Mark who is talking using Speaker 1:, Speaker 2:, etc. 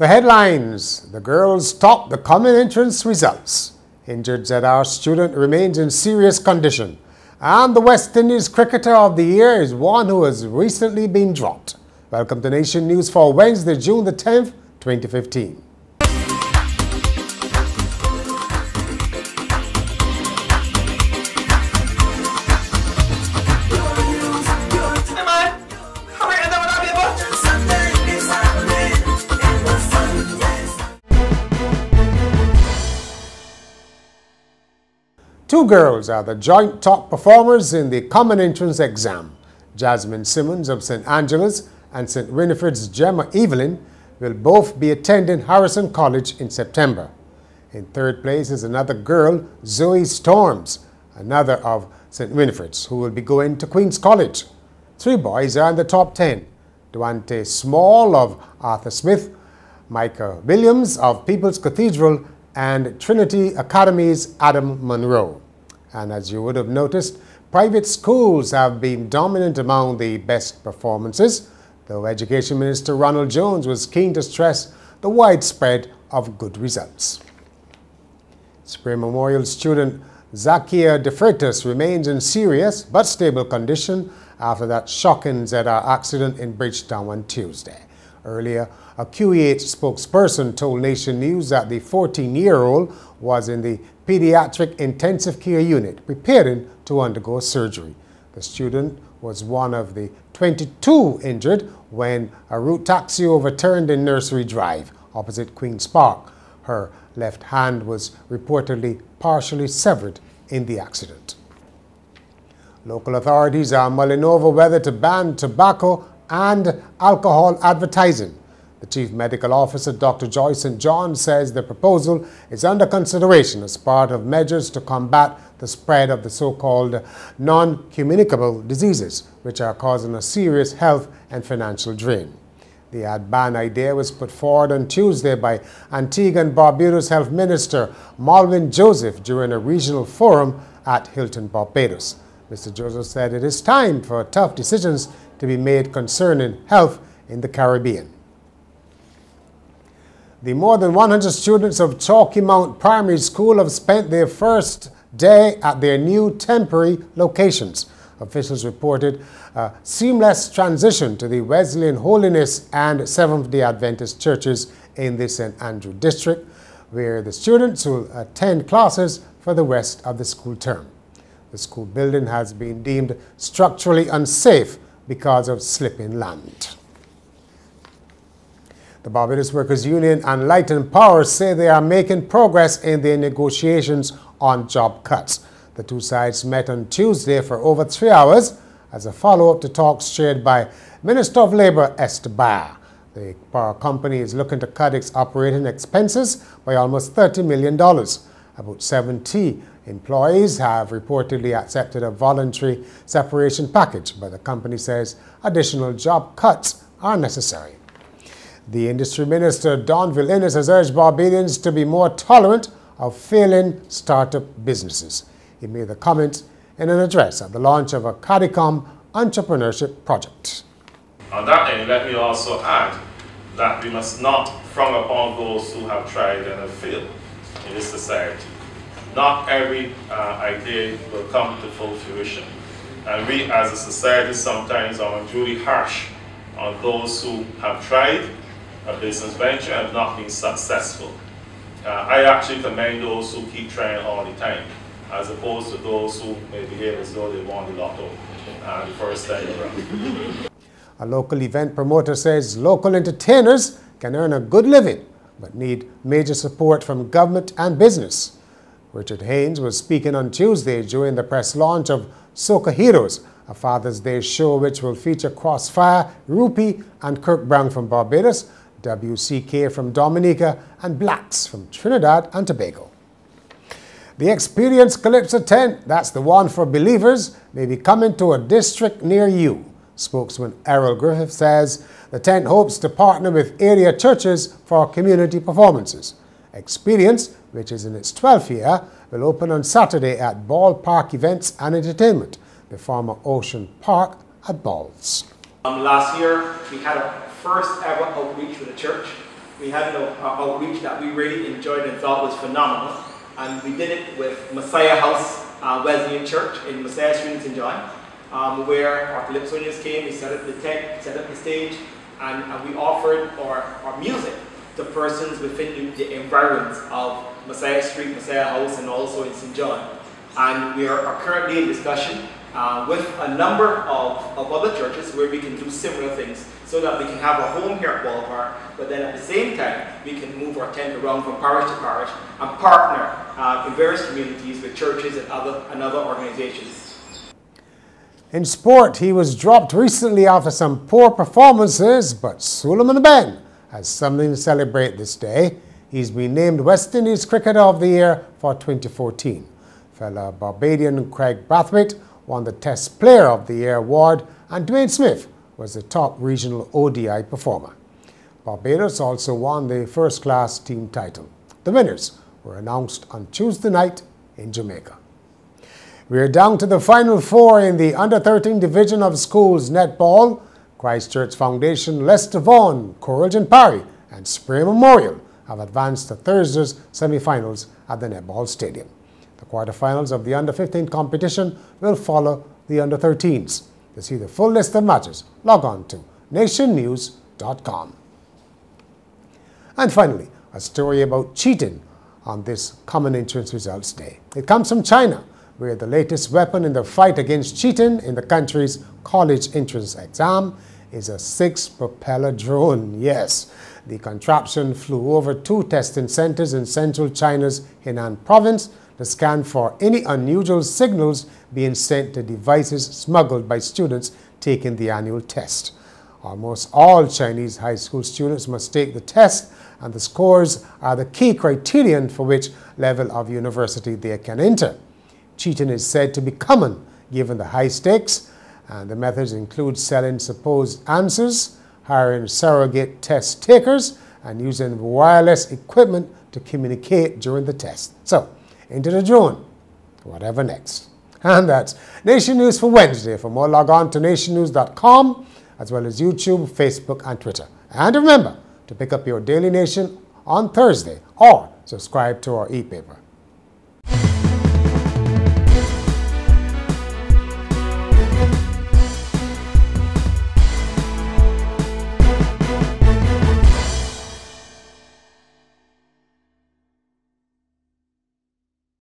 Speaker 1: The headlines: the girls top the common entrance results. Injured ZR student remains in serious condition. And the West Indies Cricketer of the Year is one who has recently been dropped. Welcome to Nation News for Wednesday, June the 10th, 2015. Two girls are the joint top performers in the Common Entrance exam. Jasmine Simmons of St. Angela's and St. Winifred's Gemma Evelyn will both be attending Harrison College in September. In third place is another girl, Zoe Storms, another of St. Winifred's, who will be going to Queen's College. Three boys are in the top 10. Duante Small of Arthur Smith, Micah Williams of People's Cathedral, and Trinity Academy's Adam Monroe. And as you would have noticed, private schools have been dominant among the best performances, though Education Minister Ronald Jones was keen to stress the widespread of good results. Spray Memorial student Zakia De Freitas remains in serious but stable condition after that shocking ZR accident in Bridgetown on Tuesday. Earlier, a QEH spokesperson told Nation News that the 14-year-old was in the pediatric intensive care unit preparing to undergo surgery. The student was one of the 22 injured when a route taxi overturned in Nursery Drive opposite Queen's Park. Her left hand was reportedly partially severed in the accident. Local authorities are mulling over whether to ban tobacco and alcohol advertising. The Chief Medical Officer, Dr. Joyce St. John, says the proposal is under consideration as part of measures to combat the spread of the so-called non-communicable diseases, which are causing a serious health and financial drain. The ad ban idea was put forward on Tuesday by Antigua and Barbados Health Minister Malvin Joseph during a regional forum at Hilton, Barbados. Mr. Joseph said it is time for tough decisions to be made concerning health in the Caribbean. The more than 100 students of Chalky Mount Primary School have spent their first day at their new temporary locations. Officials reported a seamless transition to the Wesleyan Holiness and Seventh-day Adventist churches in the St. Andrew district, where the students will attend classes for the rest of the school term. The school building has been deemed structurally unsafe because of slipping land. The Barbados Workers Union and Light and Power say they are making progress in their negotiations on job cuts. The two sides met on Tuesday for over 3 hours as a follow-up to talks chaired by Minister of Labour Esther Baer. The power company is looking to cut its operating expenses by almost $30 million. About 70 employees have reportedly accepted a voluntary separation package, but the company says additional job cuts are necessary. The Industry Minister, Donville Innes, has urged Barbadians to be more tolerant of failing startup businesses. He made the comment in an address at the launch of a CADICOM entrepreneurship project.
Speaker 2: On that end, let me also add that we must not frown upon those who have tried and have failed in this society. Not every idea will come to full fruition. And we as a society sometimes are unduly harsh on those who have tried a business venture and have not been successful. I actually commend those who keep trying all the time, as opposed to those who may behave as though they won the lotto the first time around.
Speaker 1: A local event promoter says local entertainers can earn a good living, but need major support from government and business. Richard Haynes was speaking on Tuesday during the press launch of Soca Heroes, a Father's Day show which will feature Crossfire, Rupee and Kirk Brown from Barbados, WCK from Dominica and Blacks from Trinidad and Tobago. The Experience Calypso tent, that's the one for believers, may be coming to a district near you. Spokesman Errol Griffith says the tent hopes to partner with area churches for community performances. Experience, which is in its 12th year, will open on Saturday at Ball Park Events and Entertainment, the former Ocean Park at Balls.
Speaker 3: Last year we had a first ever outreach with the church We had an outreach that we really enjoyed and thought was phenomenal. And we did it with Messiah House Wesleyan Church in Messiah Street in St. John, where our Calypsonians came. We set up the tent, set up the stage, and we offered our music to persons within the environs of Messiah Street, Messiah House, and also in St. John. And we are currently in discussion with a number of other churches where we can do similar things so that we can have a home here at Ballpark, but then at the same time we can move our tent around from parish to parish and partner in various communities with churches and other organizations.
Speaker 1: In sport, he was dropped recently after some poor performances, but Suleiman Ben has something to celebrate this day. He's been named West Indies Cricketer of the Year for 2014. Fellow Barbadian Craig Brathwaite won the Test Player of the Year award, and Dwayne Smith was the top regional ODI performer. Barbados also won the first-class team title. The winners were announced on Tuesday night in Jamaica. We are down to the final four in the under-13 division of schools netball. Christchurch Foundation, Leicester Vaughan, Coralton Parry and Spray Memorial have advanced to Thursday's semi-finals at the netball stadium. The quarterfinals of the under-15 competition will follow the under-13s. To see the full list of matches, log on to nationnews.com. And finally, a story about cheating on this Common Entrance Results Day. It comes from China, where the latest weapon in the fight against cheating in the country's college entrance exam is a 6-propeller drone. Yes, the contraption flew over 2 testing centers in central China's Henan province to scan for any unusual signals being sent to devices smuggled by students taking the annual test. Almost all Chinese high school students must take the test, and the scores are the key criterion for which level of university they can enter. Cheating is said to be common given the high stakes, and the methods include selling supposed answers, hiring surrogate test takers, and using wireless equipment to communicate during the test. So, into the drone, whatever next. And that's Nation News for Wednesday. For more, log on to nationnews.com, as well as YouTube, Facebook, and Twitter. And remember to pick up your Daily Nation on Thursday or subscribe to our e-paper.